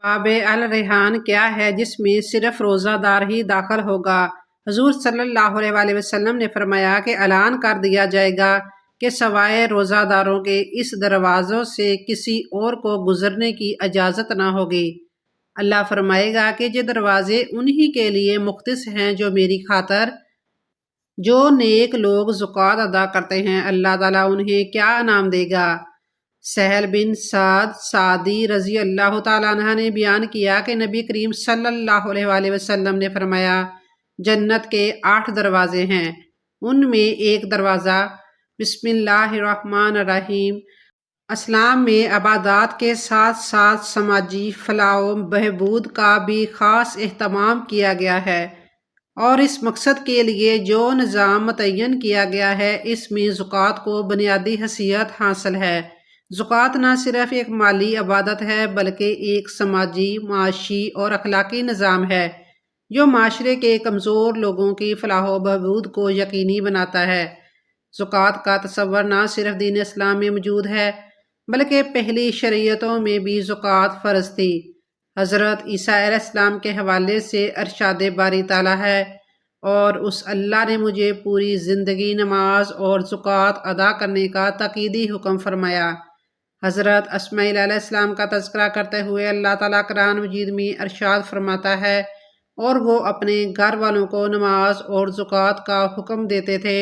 باب الریحان کیا ہے جس میں صرف روزہ دار ہی داخل ہوگا؟ حضور صلی اللہ علیہ وسلم نے فرمایا کہ اعلان کر دیا جائے گا کہ سوائے روزہ داروں کے اس دروازوں سے کسی اور کو گزرنے کی اجازت نہ ہوگی۔ اللہ فرمائے گا کہ یہ دروازے انہی کے لیے مختص ہیں جو میری خاطر، جو نیک لوگ زکوٰۃ ادا کرتے ہیں، اللہ تعالیٰ انہیں کیا انعام دے گا۔ سہل بن سعد سعدی رضی اللہ تعالیٰ عنہ نے بیان کیا کہ نبی کریم صلی اللہ علیہ وسلم نے فرمایا، جنت کے 8 دروازے ہیں، ان میں ایک دروازہ بسم اللہ الرحمن الرحیم اسلام میں عبادات کے ساتھ ساتھ سماجی فلاح و بہبود کا بھی خاص اہتمام کیا گیا ہے، اور اس مقصد کے لیے جو نظام متعین کیا گیا ہے اس میں زکوٰۃ کو بنیادی حیثیت حاصل ہے۔ زکوٰۃ نہ صرف ایک مالی عبادت ہے بلکہ ایک سماجی، معاشی اور اخلاقی نظام ہے جو معاشرے کے کمزور لوگوں کی فلاح و بہبود کو یقینی بناتا ہے۔ زکوٰۃ کا تصور نہ صرف دین اسلام میں موجود ہے بلکہ پہلی شریعتوں میں بھی زکوٰۃ فرض تھی۔ حضرت عیسیٰ علیہ السلام کے حوالے سے ارشاد باری تعالیٰ ہے، اور اس اللہ نے مجھے پوری زندگی نماز اور زکوٰۃ ادا کرنے کا تاکیدی حکم فرمایا۔ حضرت اسماعیل علیہ السلام کا تذکرہ کرتے ہوئے اللہ تعالیٰ قرآن مجید میں ارشاد فرماتا ہے، اور وہ اپنے گھر والوں کو نماز اور زکوٰۃ کا حکم دیتے تھے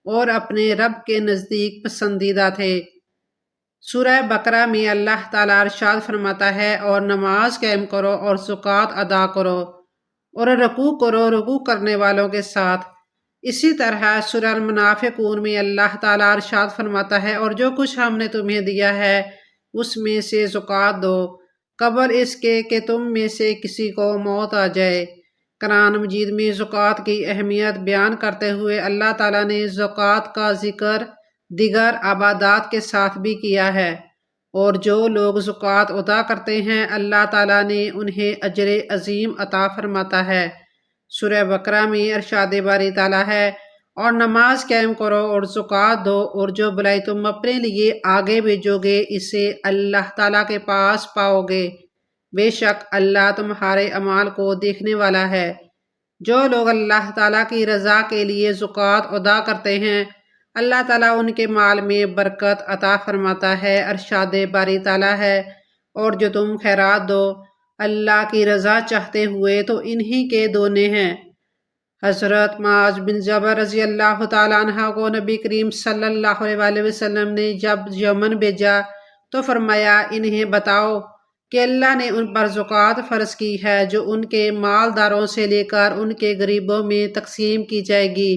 اور اپنے رب کے نزدیک پسندیدہ تھے۔ سورہ بقرہ میں اللہ تعالیٰ ارشاد فرماتا ہے، اور نماز قائم کرو اور زکوٰۃ ادا کرو اور رکوع کرو رکوع کرنے والوں کے ساتھ۔ اسی طرح سورہ المنافقون میں اللہ تعالیٰ ارشاد فرماتا ہے، اور جو کچھ ہم نے تمہیں دیا ہے اس میں سے زکوٰۃ دو قبل اس کے کہ تم میں سے کسی کو موت آ جائے۔ قرآن مجید میں زکوٰۃ کی اہمیت بیان کرتے ہوئے اللہ تعالیٰ نے زکوٰۃ کا ذکر دیگر عبادات کے ساتھ بھی کیا ہے، اور جو لوگ زکوٰۃ ادا کرتے ہیں اللہ تعالیٰ نے انہیں اجر عظیم عطا فرماتا ہے۔ سورہ بقرہ میں ارشاد باری تعالیٰ ہے، اور نماز قائم کرو اور زکوٰۃ دو، اور جو بھلائی تم اپنے لیے آگے بھیجو گے اسے اللہ تعالیٰ کے پاس پاؤ گے، بے شک اللہ تمہارے اعمال کو دیکھنے والا ہے۔ جو لوگ اللہ تعالیٰ کی رضا کے لیے زکوٰۃ ادا کرتے ہیں اللہ تعالیٰ ان کے مال میں برکت عطا فرماتا ہے۔ ارشاد باری تعالیٰ ہے، اور جو تم خیرات دو اللہ کی رضا چاہتے ہوئے تو انہی کے دونے ہیں۔ حضرت معاذ بن جبل رضی اللہ تعالیٰ عنہ کو نبی کریم صلی اللہ علیہ وسلم نے جب یمن بھیجا تو فرمایا، انہیں بتاؤ کہ اللہ نے ان پر زکوٰۃ فرض کی ہے جو ان کے مالداروں سے لے کر ان کے غریبوں میں تقسیم کی جائے گی۔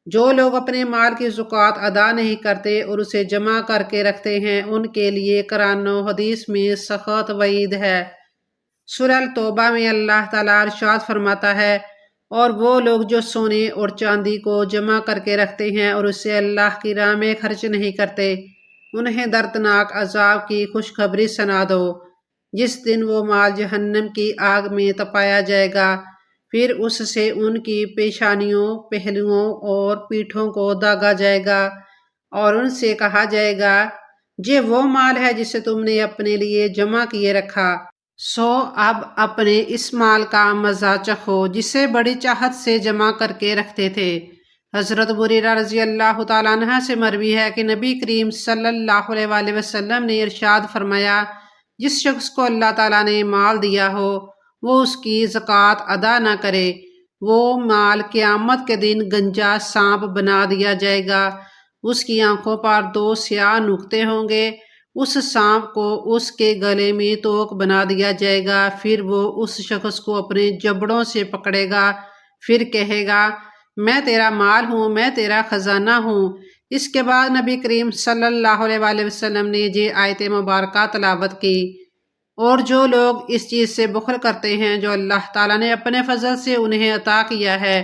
جو لوگ اپنے مال کی زکوٰۃ ادا نہیں کرتے اور اسے جمع کر کے رکھتے ہیں ان کے لیے قرآن و حدیث میں سخت وعید ہے۔ سورہ التوبہ میں اللہ تعالیٰ ارشاد فرماتا ہے، اور وہ لوگ جو سونے اور چاندی کو جمع کر کے رکھتے ہیں اور اسے اللہ کی راہ میں خرچ نہیں کرتے، انہیں دردناک عذاب کی خوشخبری سنا دو، جس دن وہ مال جہنم کی آگ میں تپایا جائے گا، پھر اس سے ان کی پیشانیوں، پہلوؤں اور پیٹھوں کو داغا جائے گا، اور ان سے کہا جائے گا، یہ وہ مال ہے جسے تم نے اپنے لیے جمع کیے رکھا، سو اب اپنے اس مال کا مزہ چکھو جسے بڑی چاہت سے جمع کر کے رکھتے تھے۔ حضرت بریرہ رضی اللہ تعالیٰ عنہ سے مروی ہے کہ نبی کریم صلی اللہ علیہ وسلم نے ارشاد فرمایا، جس شخص کو اللہ تعالیٰ نے مال دیا ہو وہ اس کی زکوٰۃ ادا نہ کرے، وہ مال قیامت کے دن گنجا سانپ بنا دیا جائے گا، اس کی آنکھوں پر 2 سیاہ نقطے ہوں گے، اس سانپ کو اس کے گلے میں توق بنا دیا جائے گا، پھر وہ اس شخص کو اپنے جبڑوں سے پکڑے گا، پھر کہے گا، میں تیرا مال ہوں، میں تیرا خزانہ ہوں۔ اس کے بعد نبی کریم صلی اللہ علیہ وسلم نے یہ آیت مبارکہ تلاوت کی، اور جو لوگ اس چیز سے بخل کرتے ہیں جو اللہ تعالیٰ نے اپنے فضل سے انہیں عطا کیا ہے،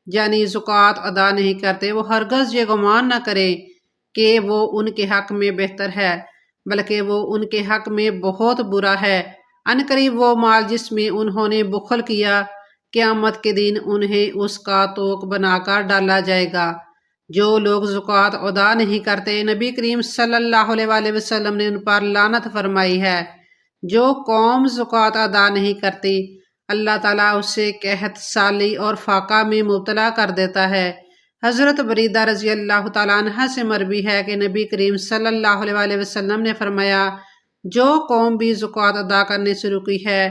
یعنی زکوٰۃ ادا نہیں کرتے، وہ ہرگز یہ گمان نہ کریں کہ وہ ان کے حق میں بہتر ہے، بلکہ وہ ان کے حق میں بہت برا ہے۔ عنقریب وہ مال جس میں انہوں نے بخل کیا، قیامت کے دن انہیں اس کا توق بنا کر ڈالا جائے گا۔ جو لوگ زکوٰۃ ادا نہیں کرتے نبی کریم صلی اللہ علیہ وسلم نے ان پر لعنت فرمائی ہے۔ جو قوم زکوٰۃ ادا نہیں کرتی اللہ تعالیٰ اسے قحط سالی اور فاقہ میں مبتلا کر دیتا ہے۔ حضرت بریدہ رضی اللہ تعالیٰ عنہ سے مروی ہے کہ نبی کریم صلی اللہ علیہ وسلم نے فرمایا، جو قوم بھی زکوٰۃ ادا کرنے سے رکی ہے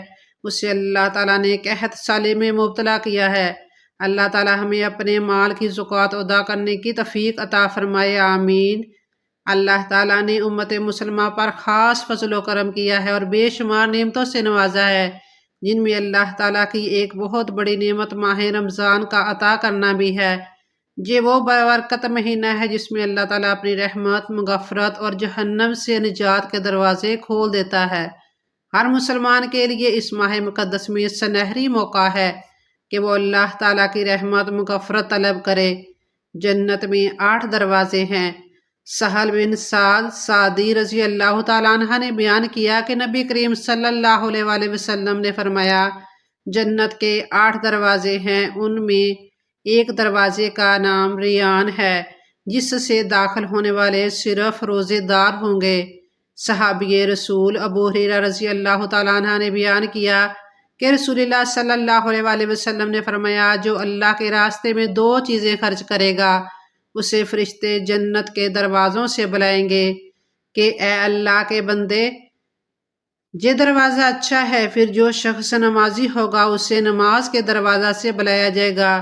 اسے اللہ تعالیٰ نے قحط سالی میں مبتلا کیا ہے۔ اللہ تعالیٰ ہمیں اپنے مال کی زکوٰۃ ادا کرنے کی توفیق عطا فرمائے، آمین۔ اللہ تعالیٰ نے امت مسلمہ پر خاص فضل و کرم کیا ہے اور بے شمار نعمتوں سے نوازا ہے، جن میں اللہ تعالیٰ کی ایک بہت بڑی نعمت ماہ رمضان کا عطا کرنا بھی ہے۔ یہ وہ برکت مہینہ ہے جس میں اللہ تعالیٰ اپنی رحمت، مغفرت اور جہنم سے نجات کے دروازے کھول دیتا ہے۔ ہر مسلمان کے لیے اس ماہ مقدس میں سنہری موقع ہے کہ وہ اللہ تعالیٰ کی رحمت مغفرت طلب کرے۔ جنت میں 8 دروازے ہیں۔ سہل بن سعد سعدی رضی اللہ تعالیٰ عنہ نے بیان کیا کہ نبی کریم صلی اللہ علیہ وسلم نے فرمایا، جنت کے 8 دروازے ہیں، ان میں ایک دروازے کا نام ریان ہے، جس سے داخل ہونے والے صرف روزے دار ہوں گے۔ صحابی رسول ابو ہریرہ رضی اللہ تعالیٰ عنہ نے بیان کیا کہ رسول اللہ صلی اللہ علیہ وسلم نے فرمایا، جو اللہ کے راستے میں 2 چیزیں خرچ کرے گا اسے فرشتے جنت کے دروازوں سے بلائیں گے کہ اے اللہ کے بندے، یہ دروازہ اچھا ہے۔ پھر جو شخص نمازی ہوگا اسے نماز کے دروازہ سے بلایا جائے گا،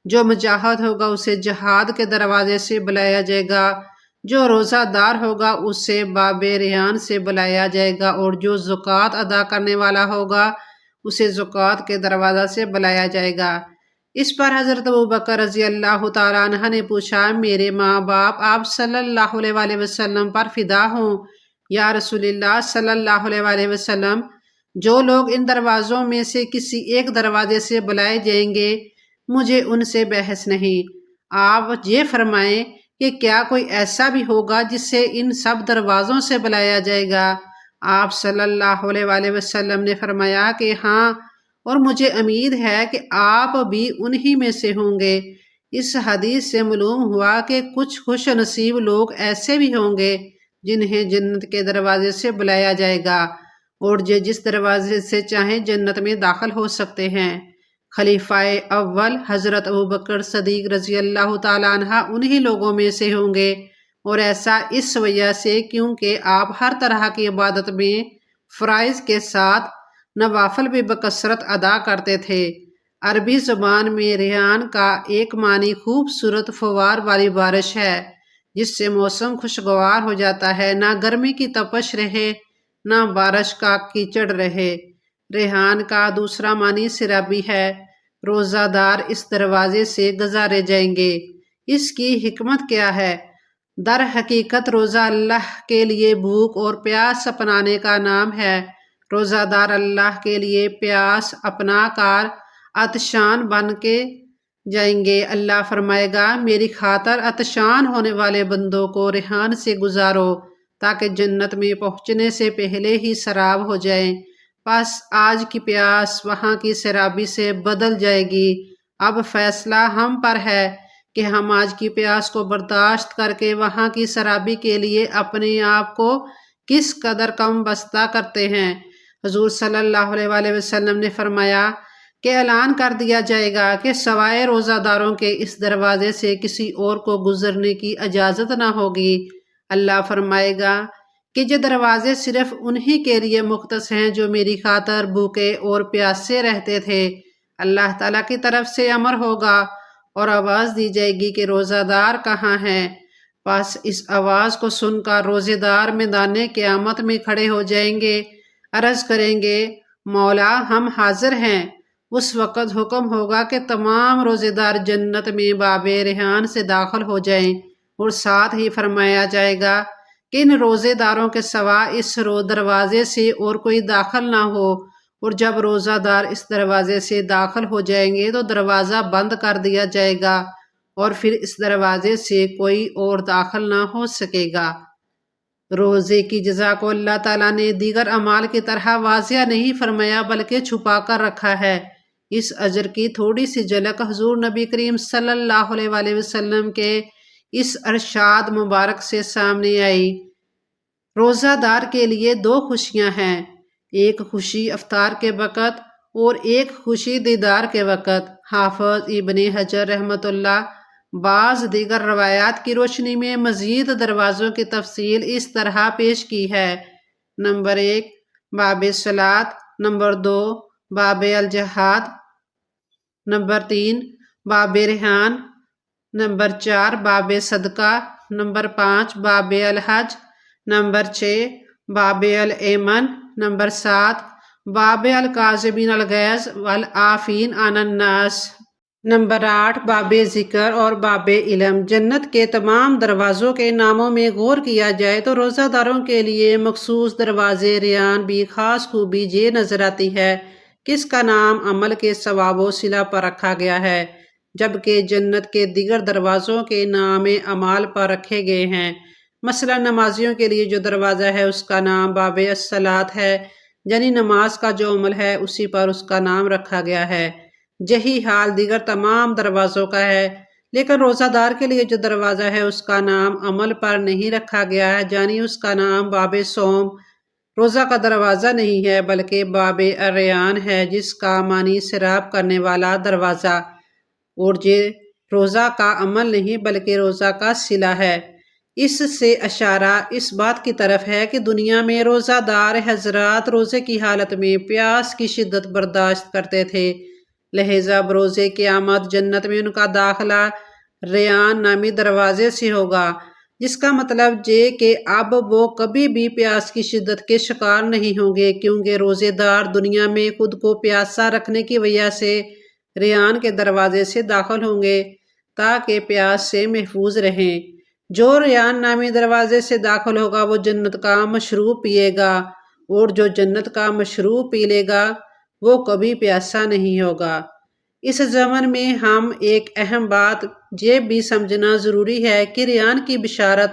جو مجاہد ہوگا اسے جہاد کے دروازے سے بلایا جائے گا، جو روزہ دار ہوگا اسے باب ریان سے بلایا جائے گا، اور جو زکوٰۃ ادا کرنے والا ہوگا اسے زکوٰۃ کے دروازہ سے بلایا جائے گا۔ اس پر حضرت ابوبکر رضی اللہ تعالیٰ عنہ نے پوچھا، میرے ماں باپ آپ صلی اللہ علیہ وسلم پر فدا ہوں یا رسول اللہ صلی اللہ علیہ وسلم، جو لوگ ان دروازوں میں سے کسی ایک دروازے سے بلائے جائیں گے مجھے ان سے بحث نہیں۔ آپ یہ فرمائیں کہ کیا کوئی ایسا بھی ہوگا جسے ان سب دروازوں سے بلایا جائے گا؟ آپ صلی اللہ علیہ وسلم نے فرمایا کہ ہاں، اور مجھے امید ہے کہ آپ بھی انہی میں سے ہوں گے۔ اس حدیث سے معلوم ہوا کہ کچھ خوش نصیب لوگ ایسے بھی ہوں گے جنہیں جنت کے دروازے سے بلایا جائے گا، اور جو جس دروازے سے چاہیں جنت میں داخل ہو سکتے ہیں۔ خلیفہ اول حضرت ابوبکر صدیق رضی اللہ تعالیٰ عنہ انہی لوگوں میں سے ہوں گے، اور ایسا اس وجہ سے کیونکہ آپ ہر طرح کی عبادت میں فرائض کے ساتھ نوافل بھی بکثرت ادا کرتے تھے۔ عربی زبان میں ریحان کا ایک معنی خوبصورت فوار والی بارش ہے، جس سے موسم خوشگوار ہو جاتا ہے، نہ گرمی کی تپش رہے نہ بارش کا کیچڑ رہے۔ ریحان کا دوسرا معنی سرابی ہے۔ روزہ دار اس دروازے سے گزارے جائیں گے۔ اس کی حکمت کیا ہے؟ در حقیقت روزہ اللہ کے لیے بھوک اور پیاس اپنانے کا نام ہے۔ روزہ دار اللہ کے لیے پیاس اپنا کر عطشان بن کے جائیں گے۔ اللہ فرمائے گا، میری خاطر عطشان ہونے والے بندوں کو ریحان سے گزارو تاکہ جنت میں پہنچنے سے پہلے ہی سراب ہو جائیں۔ پس آج کی پیاس وہاں کی سرابی سے بدل جائے گی۔ اب فیصلہ ہم پر ہے کہ ہم آج کی پیاس کو برداشت کر کے وہاں کی سرابی کے لیے اپنے آپ کو کس قدر کم بستہ کرتے ہیں۔ حضور صلی اللہ علیہ وسلم نے فرمایا کہ اعلان کر دیا جائے گا کہ سوائے روزہ داروں کے اس دروازے سے کسی اور کو گزرنے کی اجازت نہ ہوگی۔ اللہ فرمائے گا کہ یہ دروازے صرف انہی کے لیے مختص ہیں جو میری خاطر بھوکے اور پیاسے رہتے تھے۔ اللہ تعالیٰ کی طرف سے امر ہوگا اور آواز دی جائے گی کہ روزہ دار کہاں ہیں؟ پس اس آواز کو سن کر روزے دار میدان قیامت میں کھڑے ہو جائیں گے، عرض کریں گے، مولا ہم حاضر ہیں۔ اس وقت حکم ہوگا کہ تمام روزے دار جنت میں باب ریحان سے داخل ہو جائیں، اور ساتھ ہی فرمایا جائے گا کہ ان روزے داروں کے سوا اس دروازے سے اور کوئی داخل نہ ہو۔ اور جب روزہ دار اس دروازے سے داخل ہو جائیں گے تو دروازہ بند کر دیا جائے گا، اور پھر اس دروازے سے کوئی اور داخل نہ ہو سکے گا۔ روزے کی جزا کو اللہ تعالیٰ نے دیگر اعمال کی طرح واضح نہیں فرمایا بلکہ چھپا کر رکھا ہے۔ اس اجر کی تھوڑی سی جھلک حضور نبی کریم صلی اللہ علیہ وسلم کے اس ارشاد مبارک سے سامنے آئی۔ روزہ دار کے لیے 2 خوشیاں ہیں، ایک خوشی افطار کے وقت اور ایک خوشی دیدار کے وقت۔ حافظ ابن حجر رحمۃ اللہ بعض دیگر روایات کی روشنی میں مزید دروازوں کی تفصیل اس طرح پیش کی ہے: نمبر 1 باب صلاۃ، نمبر 2 باب الجہاد، نمبر 3 باب ریحان، نمبر 4 باب صدقہ، نمبر 5 باب الحج، نمبر 6 باب الایمن، نمبر 7 باب الکاظمین الغیظ والعافین عن الناس، نمبر 8 باب ذکر اور باب علم۔ جنت کے تمام دروازوں کے ناموں میں غور کیا جائے تو روزہ داروں کے لیے مخصوص دروازے ریان بھی خاص خوبی یہ نظر آتی ہے کہ اس کا نام عمل کے ثواب و صلہ پر رکھا گیا ہے، جبکہ جنت کے دیگر دروازوں کے نام اعمال پر رکھے گئے ہیں۔ مثلا نمازیوں کے لیے جو دروازہ ہے اس کا نام باب الصلاۃ ہے، یعنی نماز کا جو عمل ہے اسی پر اس کا نام رکھا گیا ہے۔ یہی حال دیگر تمام دروازوں کا ہے، لیکن روزہ دار کے لیے جو دروازہ ہے اس کا نام عمل پر نہیں رکھا گیا ہے، یعنی اس کا نام باب صوم روزہ کا دروازہ نہیں ہے بلکہ باب الریان ہے، جس کا معنی سیراب کرنے والا دروازہ، اور یہ روزہ کا عمل نہیں بلکہ روزہ کا صلہ ہے۔ اس سے اشارہ اس بات کی طرف ہے کہ دنیا میں روزہ دار حضرات روزے کی حالت میں پیاس کی شدت برداشت کرتے تھے، لہذا بروز قیامت جنت میں ان کا داخلہ ریان نامی دروازے سے ہوگا، جس کا مطلب یہ کہ اب وہ کبھی بھی پیاس کی شدت کے شکار نہیں ہوں گے، کیونکہ روزے دار دنیا میں خود کو پیاسا رکھنے کی وجہ سے ریان کے دروازے سے داخل ہوں گے تاکہ پیاس سے محفوظ رہیں۔ جو ریان نامی دروازے سے داخل ہوگا وہ جنت کا مشروب پیے گا، اور جو جنت کا مشروب پی لے گا وہ کبھی پیاسا نہیں ہوگا۔ اس ضمن میں ہم ایک اہم بات یہ بھی سمجھنا ضروری ہے کہ ریان کی بشارت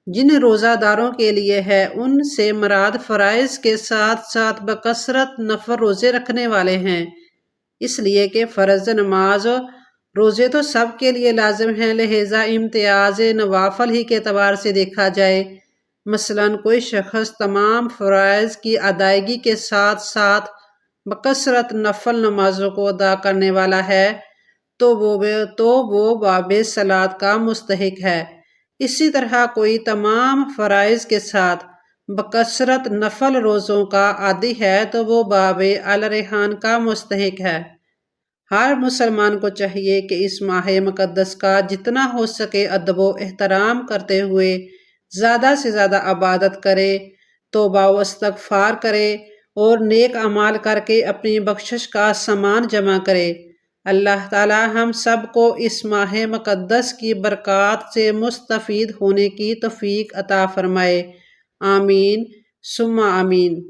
جن روزہ داروں کے لیے ہے ان سے مراد فرائض کے ساتھ ساتھ بکثرت نفل روزے رکھنے والے ہیں، اس لیے کہ فرض نماز روزے تو سب کے لیے لازم ہیں، لہذا امتیاز نوافل ہی کے اعتبار سے دیکھا جائے۔ مثلاً کوئی شخص تمام فرائض کی ادائیگی کے ساتھ ساتھ بکثرت نفل نمازوں کو ادا کرنے والا ہے تو وہ باب صلاۃ کا مستحق ہے۔ اسی طرح کوئی تمام فرائض کے ساتھ بکثرت نفل روزوں کا عادی ہے تو وہ باب الریحان کا مستحق ہے۔ ہر مسلمان کو چاہیے کہ اس ماہ مقدس کا جتنا ہو سکے ادب و احترام کرتے ہوئے زیادہ سے زیادہ عبادت کرے، توبہ و استغفار کرے اور نیک اعمال کر کے اپنی بخشش کا سامان جمع کرے۔ اللہ تعالی ہم سب کو اس ماہ مقدس کی برکات سے مستفید ہونے کی توفیق عطا فرمائے، آمین ثم آمین۔